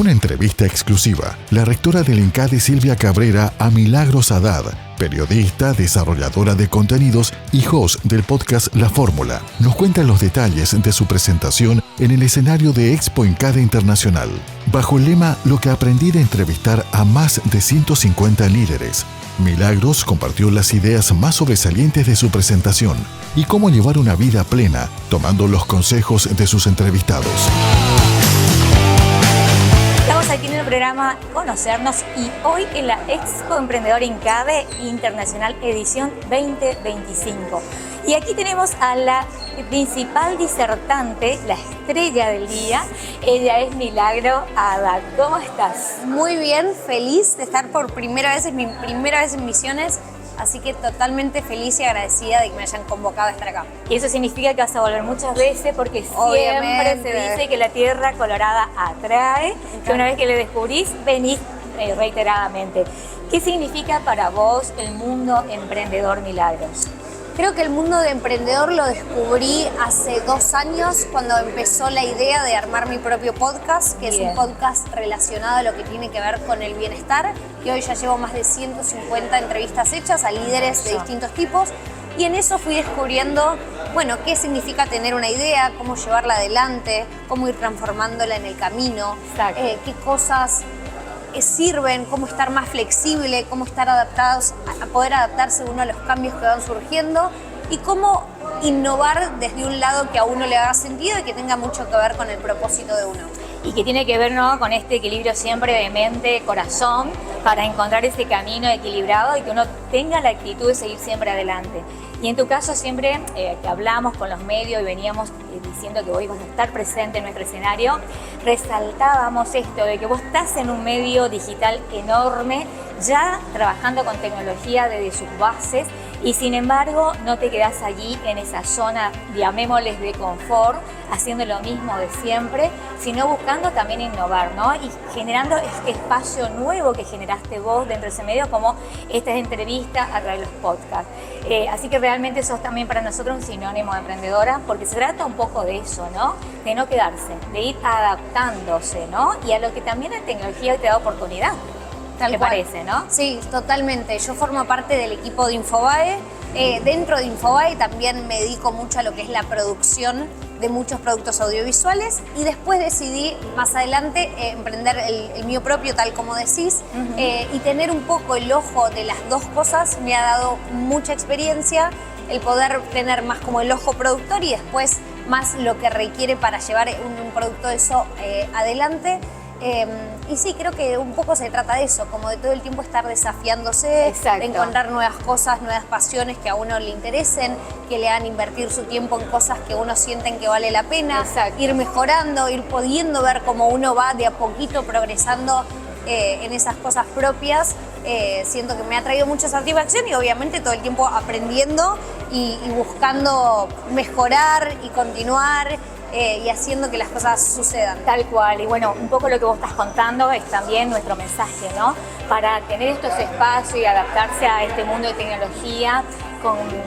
Una entrevista exclusiva. La rectora del INCADE, Silvia Cabrera, a Milagros Haddad, periodista, desarrolladora de contenidos y host del podcast La Fórmula, nos cuenta los detalles de su presentación en el escenario de Expo INCADE Internacional. Bajo el lema Lo que aprendí de entrevistar a más de 150 líderes, Milagros compartió las ideas más sobresalientes de su presentación y cómo llevar una vida plena, tomando los consejos de sus entrevistados. Estamos aquí en el programa Conocernos y hoy en la Expo Emprendedor INCADE Internacional Edición 2025. Y aquí tenemos a la principal disertante, la estrella del día. Ella es Milagros Haddad. ¿Cómo estás? Muy bien, feliz de estar por primera vez, es mi primera vez en Misiones. Así que totalmente feliz y agradecida de que me hayan convocado a estar acá. Y eso significa que vas a volver muchas veces porque siempre se dice que la tierra colorada atrae, que una vez que le descubrís, venís reiteradamente. ¿Qué significa para vos el mundo emprendedor, Milagros? Creo que el mundo de emprendedor lo descubrí hace 2 años cuando empezó la idea de armar mi propio podcast, que es un podcast relacionado a lo que tiene que ver con el bienestar, que hoy ya llevo más de 150 entrevistas hechas a líderes de distintos tipos, y en eso fui descubriendo, bueno, qué significa tener una idea, cómo llevarla adelante, cómo ir transformándola en el camino, qué cosas sirven, cómo estar más flexible, cómo estar adaptados, a poder adaptarse uno a los cambios que van surgiendo y cómo innovar desde un lado que a uno le haga sentido y que tenga mucho que ver con el propósito de uno. Y que tiene que ver, ¿no?, con este equilibrio siempre de mente-corazón para encontrar ese camino equilibrado y que uno tenga la actitud de seguir siempre adelante. Y en tu caso siempre que hablamos con los medios y veníamos diciendo que hoy vas a estar presente en nuestro escenario, resaltábamos esto de que vos estás en un medio digital enorme, ya trabajando con tecnología desde sus bases y sin embargo no te quedás allí en esa zona, llamémosles, de confort, haciendo lo mismo de siempre, sino buscando también innovar, ¿no? Y generando este espacio nuevo que generaste vos dentro de ese medio, como estas entrevistas a través de los podcasts. Así que realmente sos también para nosotros un sinónimo de emprendedora, porque se trata un poco de eso, ¿no? De no quedarse, de ir adaptándose, ¿no? Y a lo que también la tecnología te da oportunidad. Tal ¿Te cual. parece, no? Sí, totalmente. Yo formo parte del equipo de Infobae. Dentro de Infobae también me dedico mucho a lo que es la producción de muchos productos audiovisuales y después decidí más adelante emprender el mío propio, tal como decís, y tener un poco el ojo de las dos cosas me ha dado mucha experiencia, el poder tener más como el ojo productor y después más lo que requiere para llevar un producto de eso adelante. Y sí, creo que un poco se trata de eso, como de todo el tiempo estar desafiándose, Exacto. de encontrar nuevas cosas, nuevas pasiones que a uno le interesen, que le hagan invertir su tiempo en cosas que uno sienten que vale la pena, ir mejorando, ir pudiendo ver cómo uno va de a poquito progresando en esas cosas propias. Siento que me ha traído mucha satisfacción y obviamente todo el tiempo aprendiendo y buscando mejorar y continuar. Y haciendo que las cosas sucedan. Tal cual, y bueno, un poco lo que vos estás contando es también nuestro mensaje, ¿no? Para tener estos espacios y adaptarse a este mundo de tecnología,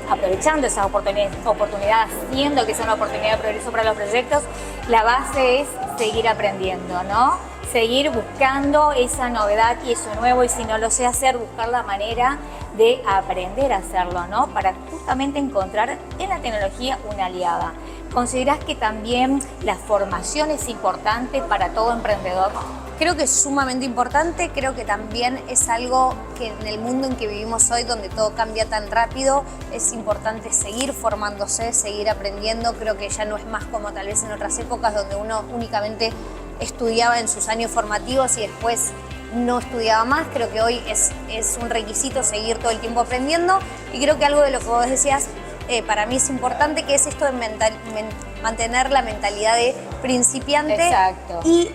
aprovechando esa oportunidad, haciendo que sea una oportunidad de progreso para los proyectos, la base es seguir aprendiendo, ¿no? Seguir buscando esa novedad y eso nuevo, y si no lo sé hacer, buscar la manera de aprender a hacerlo, ¿no? Para justamente encontrar en la tecnología una aliada. ¿Considerás que también la formación es importante para todo emprendedor? Creo que es sumamente importante, creo que también es algo que en el mundo en que vivimos hoy, donde todo cambia tan rápido, es importante seguir formándose, seguir aprendiendo. Creo que ya no es más como tal vez en otras épocas donde uno únicamente estudiaba en sus años formativos y después no estudiaba más. Creo que hoy es un requisito seguir todo el tiempo aprendiendo y creo que algo de lo que vos decías para mí es importante, que es esto de mantener la mentalidad de principiante. Exacto. Y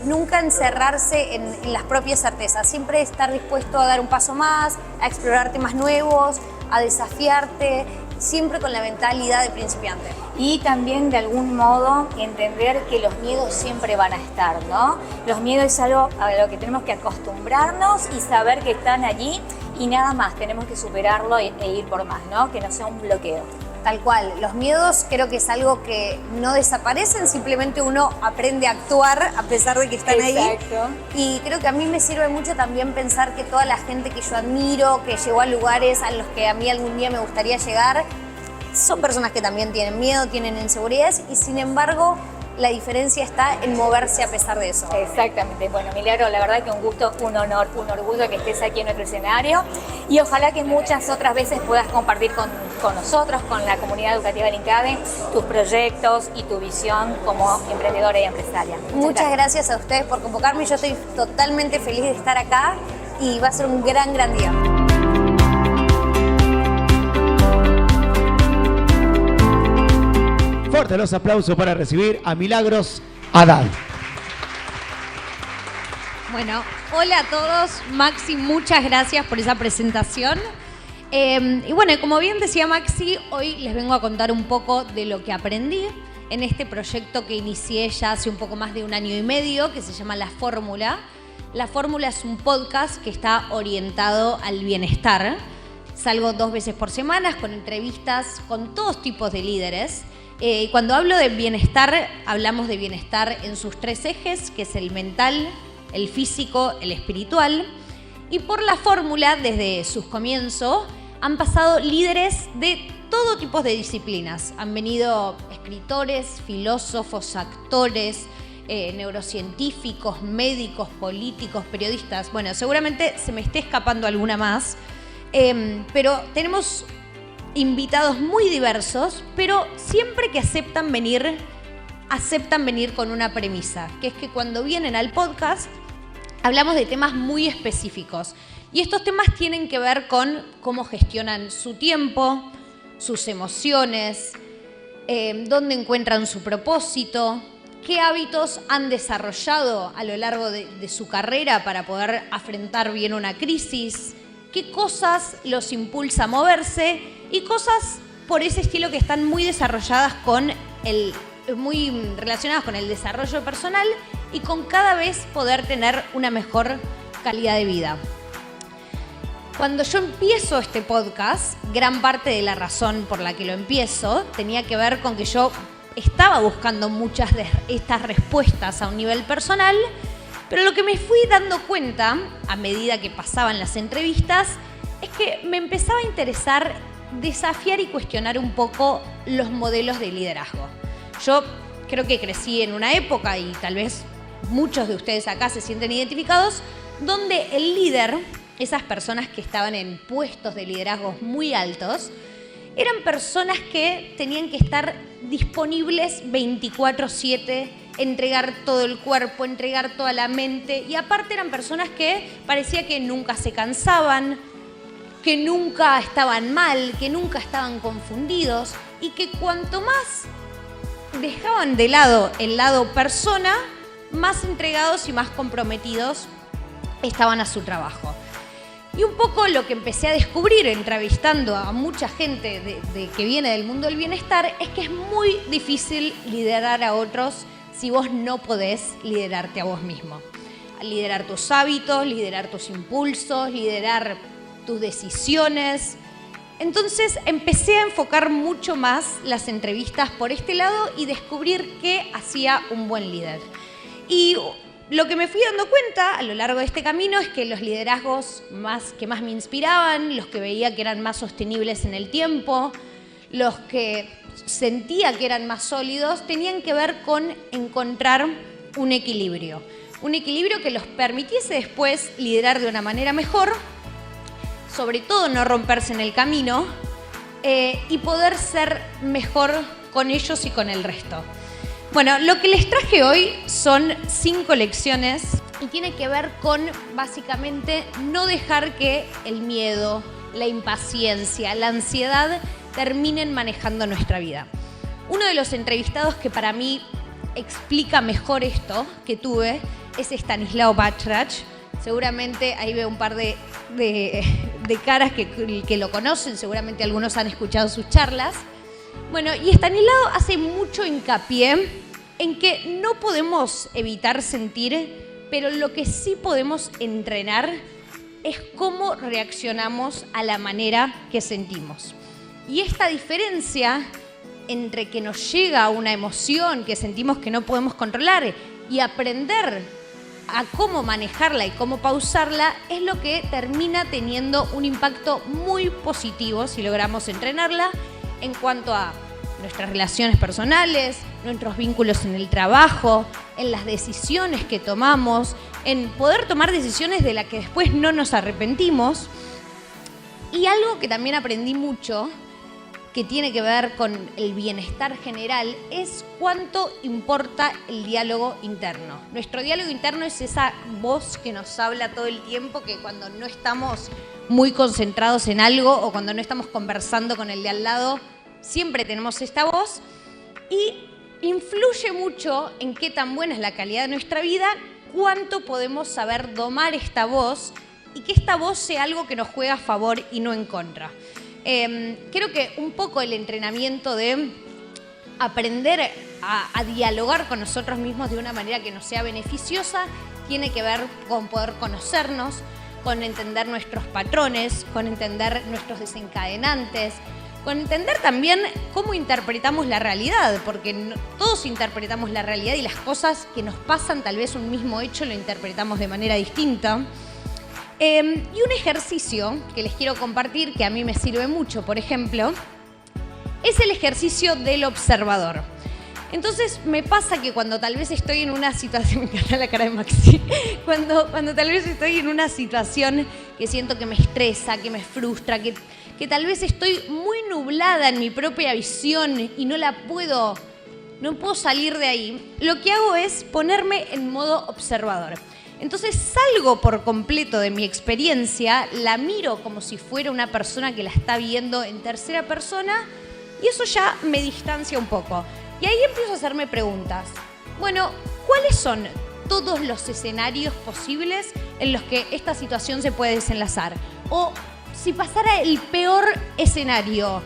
nunca encerrarse en las propias certezas, siempre estar dispuesto a dar un paso más, a explorar temas nuevos, a desafiarte, siempre con la mentalidad de principiante. Y también de algún modo entender que los miedos siempre van a estar, ¿no? Los miedos es algo a lo que tenemos que acostumbrarnos y saber que están allí y nada más, tenemos que superarlo e ir por más, ¿no? Que no sea un bloqueo. Tal cual, los miedos creo que es algo que no desaparecen, simplemente uno aprende a actuar a pesar de que están ahí. Exacto. Y creo que a mí me sirve mucho también pensar que toda la gente que yo admiro, que llegó a lugares a los que a mí algún día me gustaría llegar, son personas que también tienen miedo, tienen inseguridades y sin embargo la diferencia está en moverse a pesar de eso. Exactamente. Bueno, Milagro, la verdad que un gusto, un honor, un orgullo que estés aquí en nuestro escenario y ojalá que muchas otras veces puedas compartir con nosotros, con la comunidad educativa del INCADE, tus proyectos y tu visión como emprendedora y empresaria. Muchas gracias a ustedes por convocarme. Yo estoy totalmente feliz de estar acá y va a ser un gran día. Fuerte los aplausos para recibir a Milagros Haddad. Bueno, hola a todos. Maxi, muchas gracias por esa presentación. Y bueno, como bien decía Maxi, hoy les vengo a contar un poco de lo que aprendí en este proyecto que inicié ya hace un poco más de 1 año y medio, que se llama La Fórmula. La Fórmula es un podcast que está orientado al bienestar. Salgo 2 veces por semana con entrevistas con todos tipos de líderes. Cuando hablo de bienestar, hablamos de bienestar en sus 3 ejes, que es el mental, el físico, el espiritual. Y por La Fórmula, desde sus comienzos, han pasado líderes de todo tipo de disciplinas. Han venido escritores, filósofos, actores, neurocientíficos, médicos, políticos, periodistas. Bueno, seguramente se me esté escapando alguna más, pero tenemos invitados muy diversos, pero siempre que aceptan venir con una premisa, que es que cuando vienen al podcast hablamos de temas muy específicos. Y estos temas tienen que ver con cómo gestionan su tiempo, sus emociones, dónde encuentran su propósito, qué hábitos han desarrollado a lo largo de su carrera para poder afrontar bien una crisis, qué cosas los impulsa a moverse y cosas por ese estilo que están muy desarrolladas muy relacionadas con el desarrollo personal y con cada vez poder tener una mejor calidad de vida. Cuando yo empiezo este podcast, gran parte de la razón por la que lo empiezo tenía que ver con que yo estaba buscando muchas de estas respuestas a un nivel personal, pero lo que me fui dando cuenta a medida que pasaban las entrevistas es que me empezaba a interesar desafiar y cuestionar un poco los modelos de liderazgo. Yo creo que crecí en una época, y tal vez muchos de ustedes acá se sienten identificados, donde el líder, esas personas que estaban en puestos de liderazgo muy altos, eran personas que tenían que estar disponibles 24/7, entregar todo el cuerpo, entregar toda la mente, y aparte eran personas que parecía que nunca se cansaban, que nunca estaban mal, que nunca estaban confundidos y que cuanto más dejaban de lado el lado persona, más entregados y más comprometidos estaban a su trabajo. Y un poco lo que empecé a descubrir entrevistando a mucha gente que viene del mundo del bienestar es que es muy difícil liderar a otros si vos no podés liderarte a vos mismo. Liderar tus hábitos, liderar tus impulsos, liderar tus decisiones. Entonces empecé a enfocar mucho más las entrevistas por este lado y descubrir qué hacía un buen líder. Y lo que me fui dando cuenta a lo largo de este camino es que los liderazgos que más me inspiraban, los que veía que eran más sostenibles en el tiempo, los que sentía que eran más sólidos, tenían que ver con encontrar un equilibrio. Un equilibrio que los permitiese después liderar de una manera mejor, sobre todo no romperse en el camino, y poder ser mejor con ellos y con el resto. Bueno, lo que les traje hoy son 5 lecciones y tiene que ver con, básicamente, no dejar que el miedo, la impaciencia, la ansiedad terminen manejando nuestra vida. Uno de los entrevistados que para mí explica mejor esto que tuve es Stanislao Bachrach. Seguramente ahí veo un par de caras que lo conocen, seguramente algunos han escuchado sus charlas. Bueno, y Stanislao hace mucho hincapié en que no podemos evitar sentir, pero lo que sí podemos entrenar es cómo reaccionamos a la manera que sentimos. Y esta diferencia entre que nos llega una emoción que sentimos que no podemos controlar y aprender a cómo manejarla y cómo pausarla es lo que termina teniendo un impacto muy positivo si logramos entrenarla en cuanto a nuestras relaciones personales, nuestros vínculos en el trabajo, en las decisiones que tomamos, en poder tomar decisiones de las que después no nos arrepentimos. Y algo que también aprendí mucho, que tiene que ver con el bienestar general, es cuánto importa el diálogo interno. Nuestro diálogo interno es esa voz que nos habla todo el tiempo, que cuando no estamos muy concentrados en algo o cuando no estamos conversando con el de al lado, siempre tenemos esta voz y influye mucho en qué tan buena es la calidad de nuestra vida, cuánto podemos saber domar esta voz y que esta voz sea algo que nos juega a favor y no en contra. Creo que un poco el entrenamiento de aprender a dialogar con nosotros mismos de una manera que nos sea beneficiosa tiene que ver con poder conocernos, con entender nuestros patrones, con entender nuestros desencadenantes, con entender también cómo interpretamos la realidad, porque todos interpretamos la realidad y las cosas que nos pasan, tal vez un mismo hecho, lo interpretamos de manera distinta. Y un ejercicio que les quiero compartir, que a mí me sirve mucho, por ejemplo, es el ejercicio del observador. Entonces me pasa que cuando tal vez estoy en una situación, me encanta la cara de Maxi, cuando tal vez estoy en una situación que siento que me estresa, que me frustra, que tal vez estoy muy nublada en mi propia visión y no puedo salir de ahí, lo que hago es ponerme en modo observador. Entonces salgo por completo de mi experiencia, la miro como si fuera una persona que la está viendo en tercera persona y eso ya me distancia un poco. Y ahí empiezo a hacerme preguntas. Bueno, ¿cuáles son todos los escenarios posibles en los que esta situación se puede desenlazar? O si pasara el peor escenario,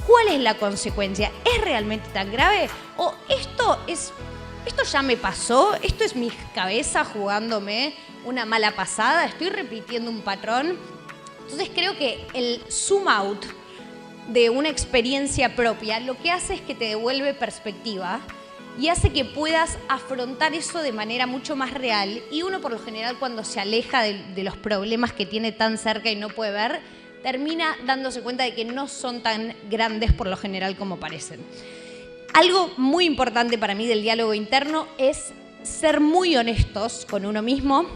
¿cuál es la consecuencia? ¿Es realmente tan grave? ¿O esto ya me pasó? ¿Esto es mi cabeza jugándome una mala pasada? ¿Estoy repitiendo un patrón? Entonces creo que el zoom out de una experiencia propia lo que hace es que te devuelve perspectiva y hace que puedas afrontar eso de manera mucho más real. Y uno por lo general cuando se aleja de los problemas que tiene tan cerca y no puede ver, termina dándose cuenta de que no son tan grandes por lo general como parecen. Algo muy importante para mí del diálogo interno es ser muy honestos con uno mismo.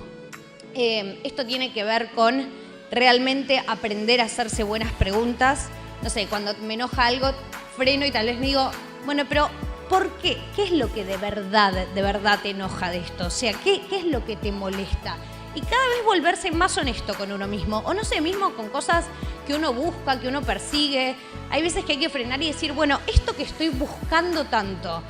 Esto tiene que ver con realmente aprender a hacerse buenas preguntas. No sé, cuando me enoja algo, freno y tal vez me digo, bueno, pero ¿por qué? ¿Qué es lo que de verdad te enoja de esto? O sea, ¿qué es lo que te molesta? Y cada vez volverse más honesto con uno mismo. O no sé, mismo con cosas que uno busca, que uno persigue. Hay veces que hay que frenar y decir, bueno, esto que estoy buscando tanto,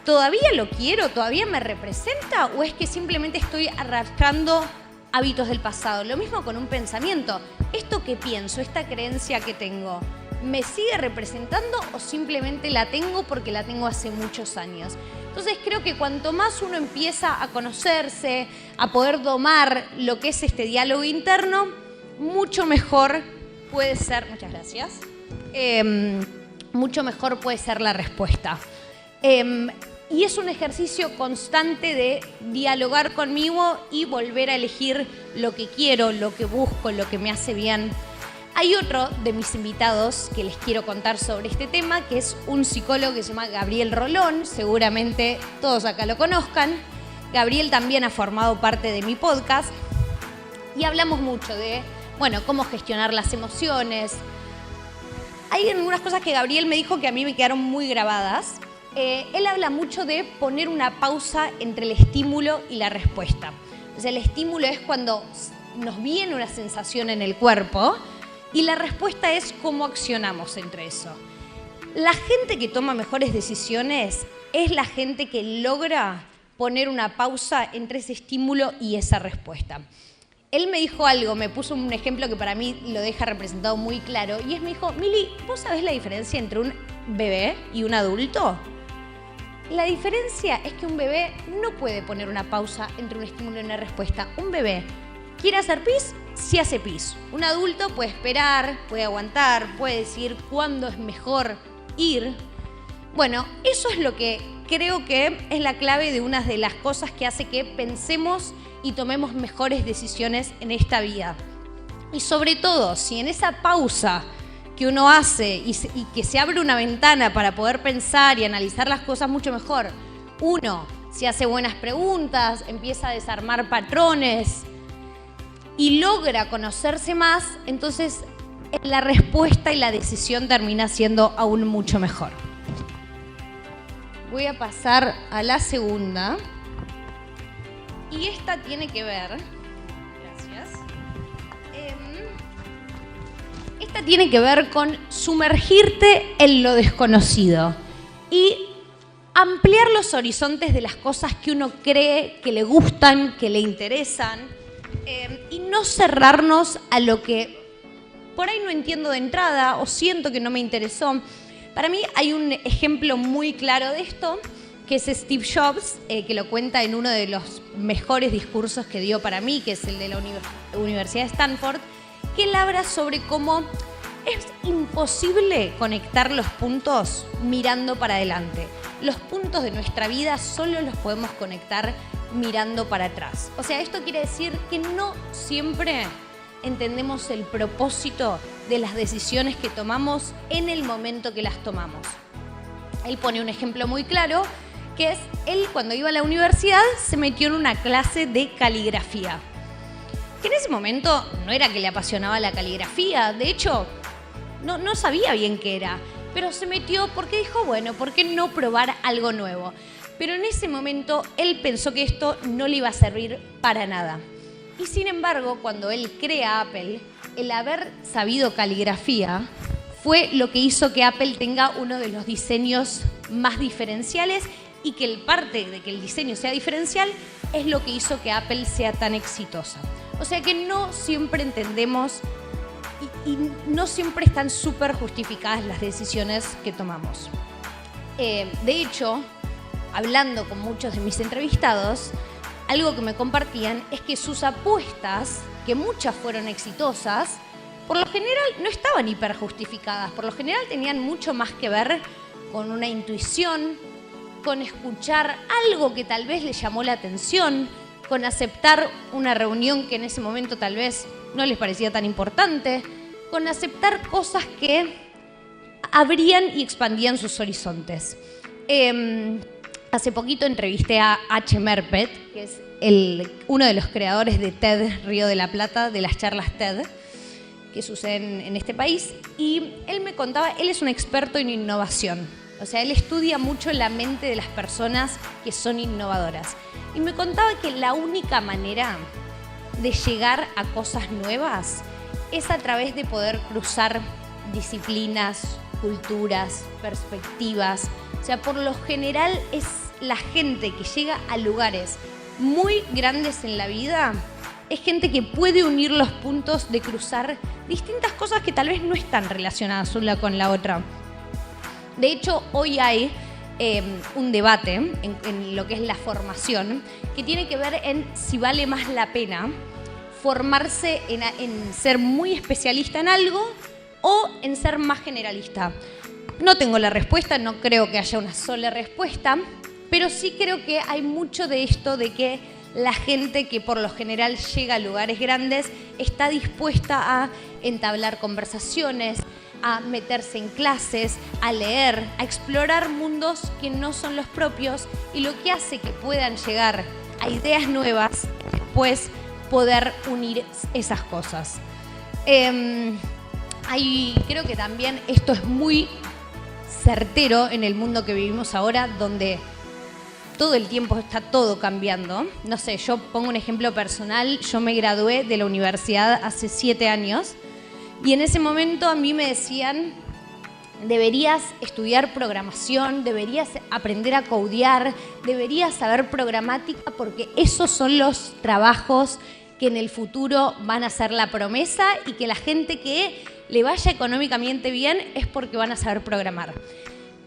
¿todavía lo quiero? ¿Todavía me representa? ¿O es que simplemente estoy arrastrando hábitos del pasado? Lo mismo con un pensamiento. ¿Esto que pienso, esta creencia que tengo, me sigue representando o simplemente la tengo porque la tengo hace muchos años? Entonces creo que cuanto más uno empieza a conocerse, a poder domar lo que es este diálogo interno, mucho mejor puede ser, muchas gracias, mucho mejor puede ser la respuesta. Y es un ejercicio constante de dialogar conmigo y volver a elegir lo que quiero, lo que busco, lo que me hace bien. Hay otro de mis invitados que les quiero contar sobre este tema, que es un psicólogo que se llama Gabriel Rolón. Seguramente todos acá lo conozcan. Gabriel también ha formado parte de mi podcast y hablamos mucho de, bueno, cómo gestionar las emociones. Hay algunas cosas que Gabriel me dijo que a mí me quedaron muy grabadas. Él habla mucho de poner una pausa entre el estímulo y la respuesta. O sea, el estímulo es cuando nos viene una sensación en el cuerpo y la respuesta es cómo accionamos entre eso. La gente que toma mejores decisiones es la gente que logra poner una pausa entre ese estímulo y esa respuesta. Él me dijo algo, me puso un ejemplo que para mí lo deja representado muy claro, y me dijo, Mili, ¿vos sabés la diferencia entre un bebé y un adulto? La diferencia es que un bebé no puede poner una pausa entre un estímulo y una respuesta. Un bebé quiere hacer pis, sí hace pis. Un adulto puede esperar, puede aguantar, puede decir cuándo es mejor ir. Bueno, eso es lo que creo que es la clave de una de las cosas que hace que pensemos y tomemos mejores decisiones en esta vida. Y sobre todo, si en esa pausa que uno hace y que se abre una ventana para poder pensar y analizar las cosas mucho mejor, uno se hace buenas preguntas, empieza a desarmar patrones y logra conocerse más, entonces la respuesta y la decisión termina siendo aún mucho mejor. Voy a pasar a la segunda. Y esta tiene que ver... Gracias. Esta tiene que ver con sumergirte en lo desconocido y ampliar los horizontes de las cosas que uno cree que le gustan, que le interesan, y no cerrarnos a lo que por ahí no entiendo de entrada o siento que no me interesó. Para mí hay un ejemplo muy claro de esto, que es Steve Jobs, que lo cuenta en uno de los mejores discursos que dio para mí, que es el de la Universidad de Stanford, que él habla sobre cómo es imposible conectar los puntos mirando para adelante. Los puntos de nuestra vida solo los podemos conectar mirando para atrás. O sea, esto quiere decir que no siempre entendemos el propósito de las decisiones que tomamos en el momento que las tomamos. Él pone un ejemplo muy claro, que es él cuando iba a la universidad se metió en una clase de caligrafía. Que en ese momento no era que le apasionaba la caligrafía, de hecho no sabía bien qué era, pero se metió porque dijo, bueno, ¿por qué no probar algo nuevo? Pero en ese momento él pensó que esto no le iba a servir para nada. Y sin embargo, cuando él crea Apple, el haber sabido caligrafía fue lo que hizo que Apple tenga uno de los diseños más diferenciales y que el parte de que el diseño sea diferencial es lo que hizo que Apple sea tan exitosa. O sea que no siempre entendemos y no siempre están súper justificadas las decisiones que tomamos. De hecho, hablando con muchos de mis entrevistados, algo que me compartían es que sus apuestas, que muchas fueron exitosas, por lo general no estaban hiperjustificadas, por lo general tenían mucho más que ver con una intuición, con escuchar algo que tal vez les llamó la atención, con aceptar una reunión que en ese momento tal vez no les parecía tan importante, con aceptar cosas que abrían y expandían sus horizontes. Hace poquito entrevisté a H. Merpet, que es uno de los creadores de TED Río de la Plata, de las charlas TED, que suceden en este país, y él me contaba, él es un experto en innovación, o sea, él estudia mucho la mente de las personas que son innovadoras, y me contaba que la única manera de llegar a cosas nuevas es a través de poder cruzar disciplinas, culturas, perspectivas. O sea, por lo general es la gente que llega a lugares muy grandes en la vida, es gente que puede unir los puntos de cruzar distintas cosas que tal vez no están relacionadas una con la otra. De hecho, hoy hay un debate en lo que es la formación que tiene que ver en si vale más la pena formarse en ser muy especialista en algo o en ser más generalista. No tengo la respuesta, no creo que haya una sola respuesta, pero sí creo que hay mucho de esto de que la gente que por lo general llega a lugares grandes está dispuesta a entablar conversaciones, a meterse en clases, a leer, a explorar mundos que no son los propios, y lo que hace que puedan llegar a ideas nuevas, después poder unir esas cosas. Creo que también esto es muy certero en el mundo que vivimos ahora, donde todo el tiempo está todo cambiando. No sé, yo pongo un ejemplo personal. Yo me gradué de la universidad hace 7 años y en ese momento a mí me decían, deberías estudiar programación, deberías aprender a codear, deberías saber programática porque esos son los trabajos que en el futuro van a ser la promesa y que la gente que le vaya económicamente bien es porque van a saber programar.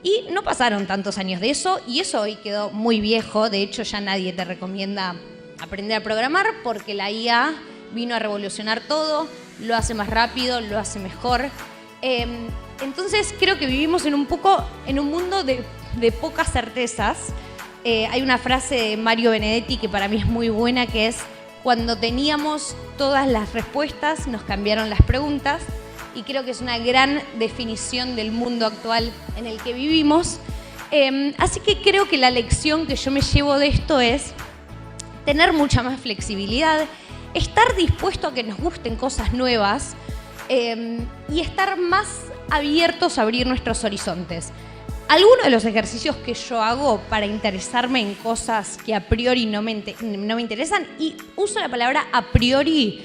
Y no pasaron tantos años de eso, y eso hoy quedó muy viejo. De hecho, ya nadie te recomienda aprender a programar porque la IA vino a revolucionar todo, lo hace más rápido, lo hace mejor. Entonces creo que vivimos en un mundo de pocas certezas. Hay una frase de Mario Benedetti que para mí es muy buena, que es: cuando teníamos todas las respuestas, nos cambiaron las preguntas. Y creo que es una gran definición del mundo actual en el que vivimos. Así que creo que la lección que yo me llevo de esto es tener mucha más flexibilidad, estar dispuesto a que nos gusten cosas nuevas y estar más abiertos a abrir nuestros horizontes. Algunos de los ejercicios que yo hago para interesarme en cosas que a priori no me interesan, y uso la palabra a priori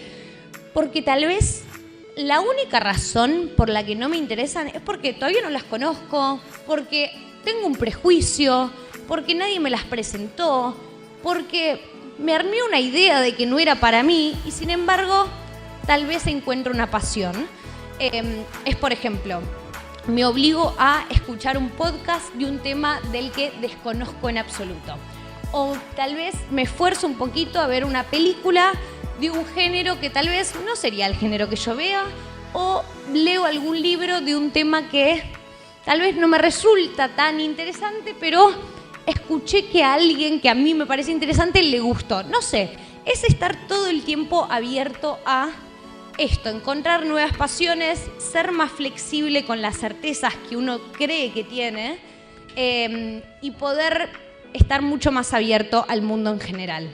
porque tal vez la única razón por la que no me interesan es porque todavía no las conozco, porque tengo un prejuicio, porque nadie me las presentó, porque me armé una idea de que no era para mí y sin embargo tal vez encuentro una pasión. Es, por ejemplo, me obligo a escuchar un podcast de un tema del que desconozco en absoluto. O tal vez me esfuerzo un poquito a ver una película de un género que tal vez no sería el género que yo vea, o leo algún libro de un tema que tal vez no me resulta tan interesante, pero escuché que a alguien que a mí me parece interesante le gustó. No sé, es estar todo el tiempo abierto a esto, encontrar nuevas pasiones, ser más flexible con las certezas que uno cree que tiene y poder estar mucho más abierto al mundo en general.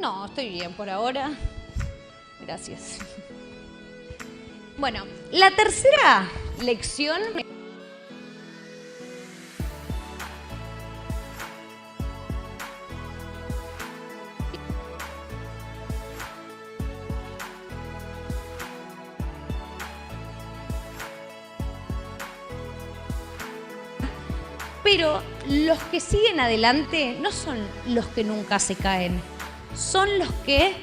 No, estoy bien por ahora. Gracias. Bueno, la tercera lección. Pero los que siguen adelante no son los que nunca se caen. Son los que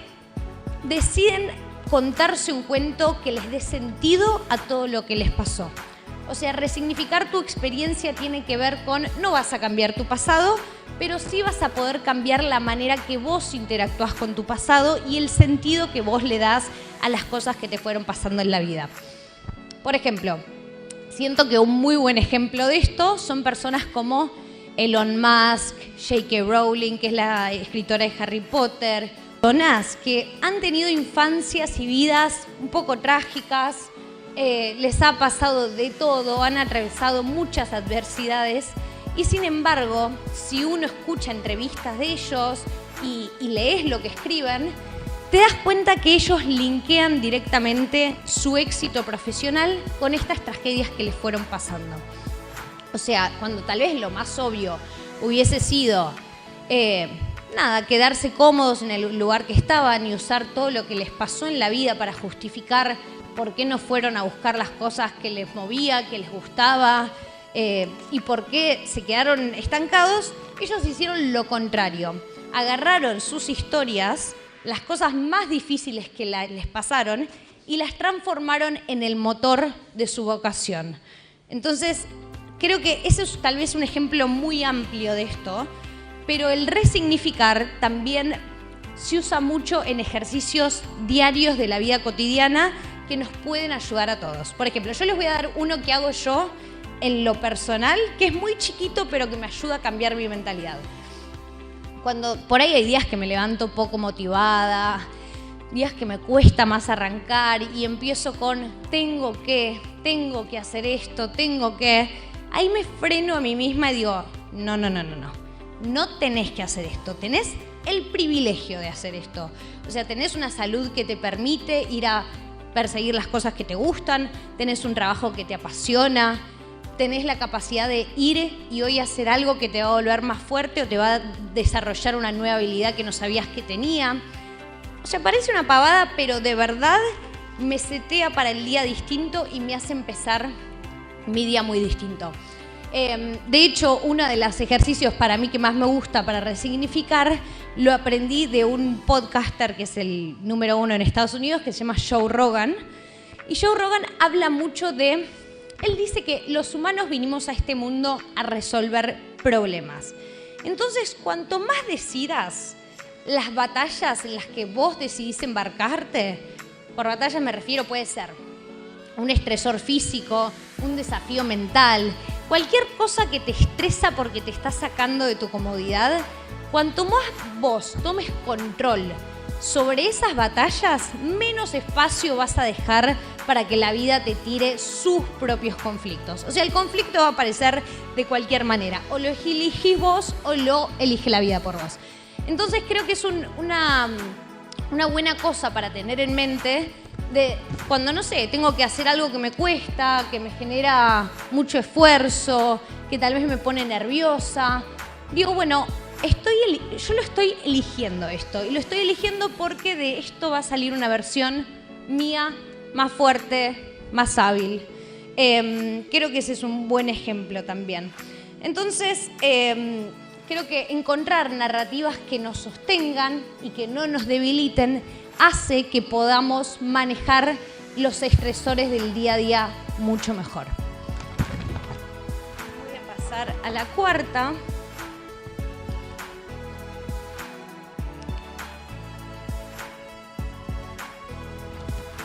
deciden contarse un cuento que les dé sentido a todo lo que les pasó. O sea, resignificar tu experiencia tiene que ver con, no vas a cambiar tu pasado, pero sí vas a poder cambiar la manera que vos interactúas con tu pasado y el sentido que vos le das a las cosas que te fueron pasando en la vida. Por ejemplo, siento que un muy buen ejemplo de esto son personas como Elon Musk, J.K. Rowling, que es la escritora de Harry Potter, personas que han tenido infancias y vidas un poco trágicas, les ha pasado de todo, han atravesado muchas adversidades y sin embargo, si uno escucha entrevistas de ellos y lees lo que escriben, te das cuenta que ellos linkean directamente su éxito profesional con estas tragedias que les fueron pasando. O sea, cuando tal vez lo más obvio hubiese sido quedarse cómodos en el lugar que estaban y usar todo lo que les pasó en la vida para justificar por qué no fueron a buscar las cosas que les movía, que les gustaba y por qué se quedaron estancados, ellos hicieron lo contrario. Agarraron sus historias, las cosas más difíciles que les pasaron, y las transformaron en el motor de su vocación. Entonces, creo que ese es tal vez un ejemplo muy amplio de esto, pero el resignificar también se usa mucho en ejercicios diarios de la vida cotidiana que nos pueden ayudar a todos. Por ejemplo, yo les voy a dar uno que hago yo en lo personal, que es muy chiquito, pero que me ayuda a cambiar mi mentalidad. Cuando por ahí hay días que me levanto poco motivada, días que me cuesta más arrancar y empiezo con tengo que hacer esto, ahí me freno a mí misma y digo, no tenés que hacer esto, tenés el privilegio de hacer esto. O sea, tenés una salud que te permite ir a perseguir las cosas que te gustan, tenés un trabajo que te apasiona, tenés la capacidad de ir y hoy hacer algo que te va a volver más fuerte o te va a desarrollar una nueva habilidad que no sabías que tenía. O sea, parece una pavada, pero de verdad me setea para el día distinto y me hace empezar mi día muy distinto. De hecho, uno de los ejercicios para mí que más me gusta para resignificar, lo aprendí de un podcaster que es el número 1 en Estados Unidos, que se llama Joe Rogan. Y Joe Rogan habla mucho de... Él dice que los humanos vinimos a este mundo a resolver problemas. Entonces, cuanto más decidas las batallas en las que vos decidís embarcarte. Por batallas me refiero, puede ser un estresor físico, un desafío mental, cualquier cosa que te estresa porque te está sacando de tu comodidad. Cuanto más vos tomes control sobre esas batallas, menos espacio vas a dejar para que la vida te tire sus propios conflictos. O sea, el conflicto va a aparecer de cualquier manera. O lo elegís vos o lo elige la vida por vos. Entonces creo que es una buena cosa para tener en mente de cuando, no sé, tengo que hacer algo que me cuesta, que me genera mucho esfuerzo, que tal vez me pone nerviosa. Digo, bueno, yo lo estoy eligiendo esto. Y lo estoy eligiendo porque de esto va a salir una versión mía más fuerte, más hábil. Creo que ese es un buen ejemplo también. Entonces, creo que encontrar narrativas que nos sostengan y que no nos debiliten hace que podamos manejar los estresores del día a día mucho mejor. Voy a pasar a la cuarta.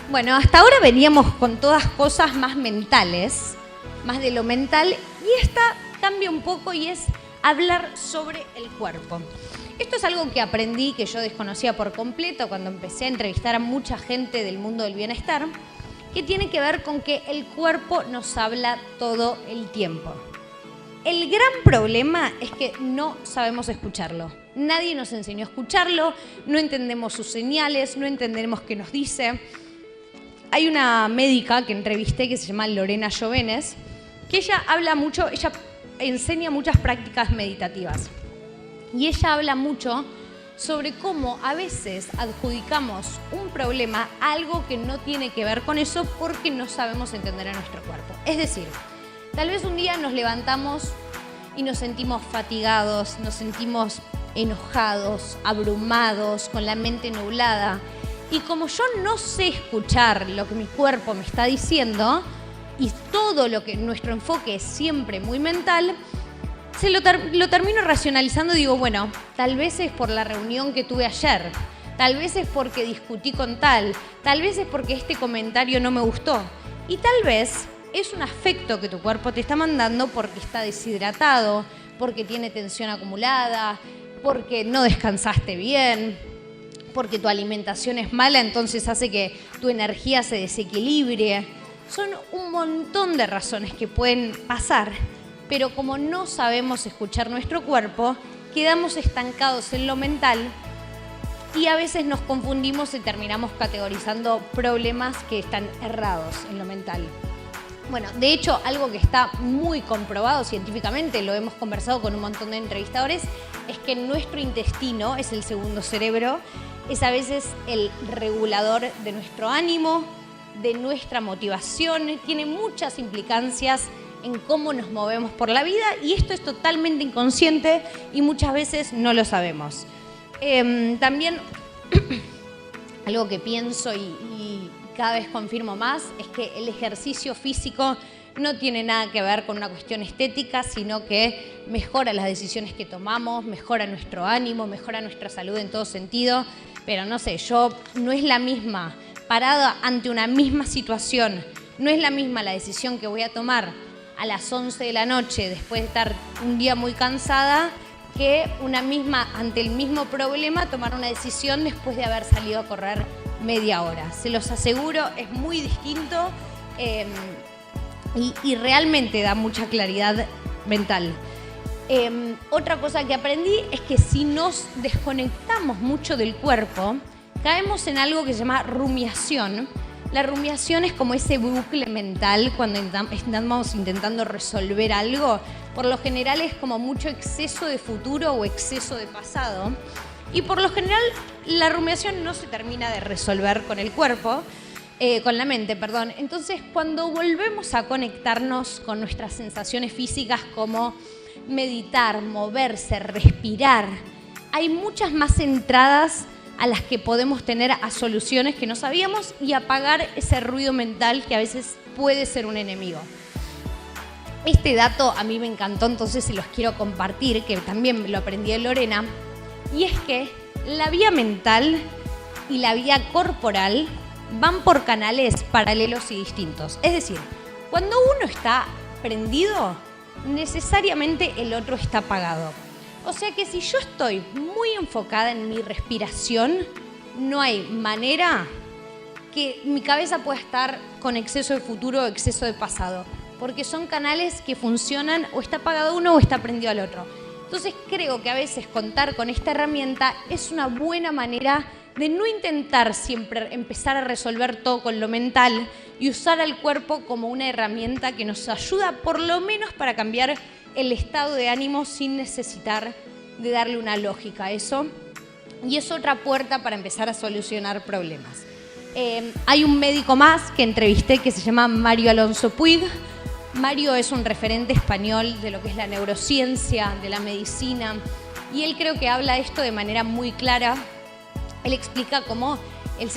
Bueno, hasta ahora veníamos con todas cosas más mentales, más de lo mental, y esta cambia un poco y es hablar sobre el cuerpo. Esto es algo que aprendí, que yo desconocía por completo cuando empecé a entrevistar a mucha gente del mundo del bienestar, que tiene que ver con que el cuerpo nos habla todo el tiempo. El gran problema es que no sabemos escucharlo. Nadie nos enseñó a escucharlo, no entendemos sus señales, no entendemos qué nos dice. Hay una médica que entrevisté que se llama Lorena Jovenes, que ella enseña muchas prácticas meditativas. Y ella habla mucho sobre cómo a veces adjudicamos un problema a algo que no tiene que ver con eso porque no sabemos entender a nuestro cuerpo. Es decir, tal vez un día nos levantamos y nos sentimos fatigados, nos sentimos enojados, abrumados, con la mente nublada. Y como yo no sé escuchar lo que mi cuerpo me está diciendo, y todo lo que nuestro enfoque es siempre muy mental, lo termino racionalizando y digo, bueno, tal vez es por la reunión que tuve ayer, tal vez es porque discutí con tal vez es porque este comentario no me gustó. Y tal vez es un afecto que tu cuerpo te está mandando porque está deshidratado, porque tiene tensión acumulada, porque no descansaste bien, porque tu alimentación es mala, entonces hace que tu energía se desequilibre. Son un montón de razones que pueden pasar, pero como no sabemos escuchar nuestro cuerpo, quedamos estancados en lo mental y a veces nos confundimos y terminamos categorizando problemas que están errados en lo mental. Bueno, de hecho, algo que está muy comprobado científicamente, lo hemos conversado con un montón de entrevistadores, es que nuestro intestino es el segundo cerebro, es a veces el regulador de nuestro ánimo, de nuestra motivación, tiene muchas implicancias en cómo nos movemos por la vida y esto es totalmente inconsciente y muchas veces no lo sabemos. También algo que pienso y cada vez confirmo más es que el ejercicio físico no tiene nada que ver con una cuestión estética, sino que mejora las decisiones que tomamos, mejora nuestro ánimo, mejora nuestra salud en todo sentido. Pero no sé, no es la misma, parada ante una misma situación, no es la misma la decisión que voy a tomar a las 11 de la noche después de estar un día muy cansada que ante el mismo problema tomar una decisión después de haber salido a correr media hora. Se los aseguro, es muy distinto y realmente da mucha claridad mental. Otra cosa que aprendí es que si nos desconectamos mucho del cuerpo, caemos en algo que se llama rumiación. La rumiación es como ese bucle mental cuando estamos intentando resolver algo. Por lo general es como mucho exceso de futuro o exceso de pasado. Y por lo general la rumiación no se termina de resolver con el cuerpo, con la mente, perdón. Entonces cuando volvemos a conectarnos con nuestras sensaciones físicas como meditar, moverse, respirar, hay muchas más entradas a las que podemos tener a soluciones que no sabíamos y apagar ese ruido mental que a veces puede ser un enemigo. Este dato a mí me encantó, entonces se los quiero compartir, que también lo aprendí de Lorena, y es que la vía mental y la vía corporal van por canales paralelos y distintos. Es decir, cuando uno está prendido, necesariamente el otro está apagado. O sea que si yo estoy muy enfocada en mi respiración, no hay manera que mi cabeza pueda estar con exceso de futuro o exceso de pasado, porque son canales que funcionan, o está apagado uno o está prendido al otro. Entonces creo que a veces contar con esta herramienta es una buena manera de no intentar siempre empezar a resolver todo con lo mental y usar al cuerpo como una herramienta que nos ayuda por lo menos para cambiar el estado de ánimo sin necesitar de darle una lógica a eso. Y es otra puerta para empezar a solucionar problemas. Hay un médico más que entrevisté que se llama Mario Alonso Puig. Mario es un referente español de lo que es la neurociencia, de la medicina, y él creo que habla esto de manera muy clara. Él explica cómo el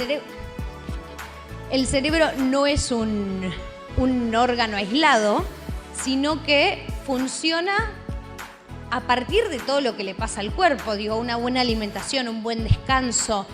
cerebro no es un órgano aislado, sino que funciona a partir de todo lo que le pasa al cuerpo. Digo, una buena alimentación, un buen descanso,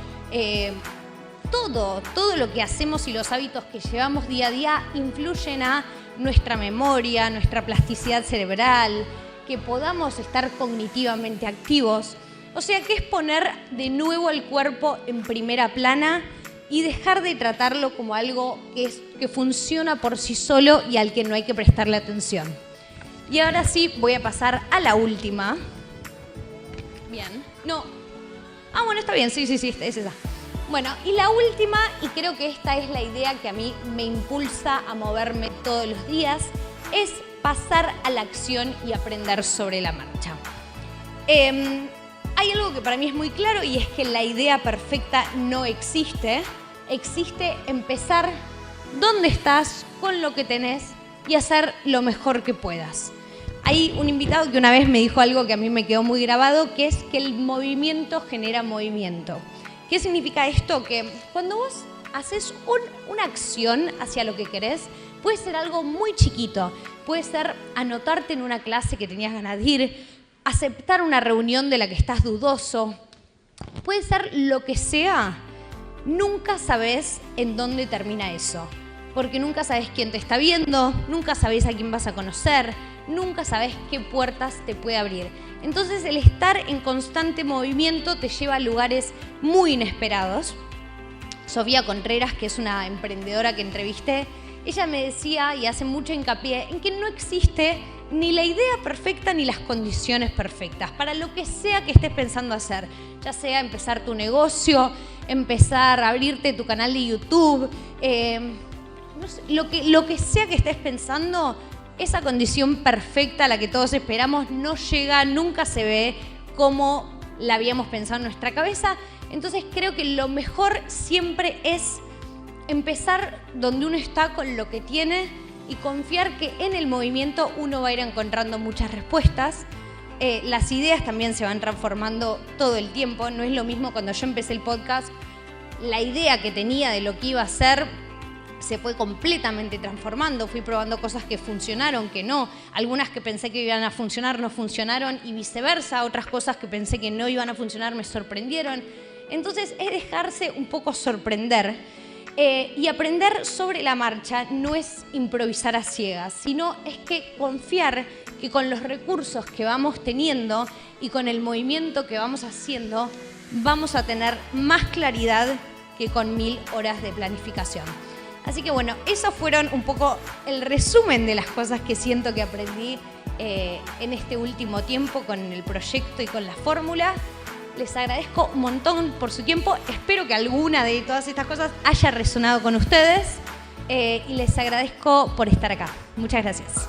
todo lo que hacemos y los hábitos que llevamos día a día influyen a nuestra memoria, nuestra plasticidad cerebral, que podamos estar cognitivamente activos. O sea que es poner de nuevo el cuerpo en primera plana y dejar de tratarlo como algo que funciona por sí solo y al que no hay que prestarle atención. Y ahora sí voy a pasar a la última. Bien. No. Ah, bueno, está bien. Sí, es esa. Bueno, y la última, y creo que esta es la idea que a mí me impulsa a moverme todos los días, es pasar a la acción y aprender sobre la marcha. Hay algo que para mí es muy claro y es que la idea perfecta no existe. Existe empezar donde estás, con lo que tenés y hacer lo mejor que puedas. Hay un invitado que una vez me dijo algo que a mí me quedó muy grabado, que es que el movimiento genera movimiento. ¿Qué significa esto? Que cuando vos haces una acción hacia lo que querés, puede ser algo muy chiquito. Puede ser anotarte en una clase que tenías ganas de ir, aceptar una reunión de la que estás dudoso. Puede ser lo que sea. Nunca sabés en dónde termina eso. Porque nunca sabés quién te está viendo, nunca sabés a quién vas a conocer, nunca sabés qué puertas te puede abrir. Entonces el estar en constante movimiento te lleva a lugares muy inesperados. Sofía Contreras, que es una emprendedora que entrevisté, ella me decía y hace mucho hincapié en que no existe ni la idea perfecta ni las condiciones perfectas para lo que sea que estés pensando hacer, ya sea empezar tu negocio, empezar a abrirte tu canal de YouTube, no sé, lo que sea que estés pensando. Esa condición perfecta a la que todos esperamos no llega, nunca se ve como la habíamos pensado en nuestra cabeza. Entonces creo que lo mejor siempre es empezar donde uno está con lo que tiene y confiar que en el movimiento uno va a ir encontrando muchas respuestas. Las ideas también se van transformando todo el tiempo. No es lo mismo cuando yo empecé el podcast, la idea que tenía de lo que iba a hacer se fue completamente transformando. Fui probando cosas que funcionaron, que no. Algunas que pensé que iban a funcionar no funcionaron y viceversa. Otras cosas que pensé que no iban a funcionar me sorprendieron. Entonces es dejarse un poco sorprender y aprender sobre la marcha. No es improvisar a ciegas, sino es que confiar que con los recursos que vamos teniendo y con el movimiento que vamos haciendo vamos a tener más claridad que con 1000 horas de planificación. Así que bueno, esos fueron un poco el resumen de las cosas que siento que aprendí en este último tiempo con el proyecto y con la fórmula. Les agradezco un montón por su tiempo. Espero que alguna de todas estas cosas haya resonado con ustedes y les agradezco por estar acá. Muchas gracias.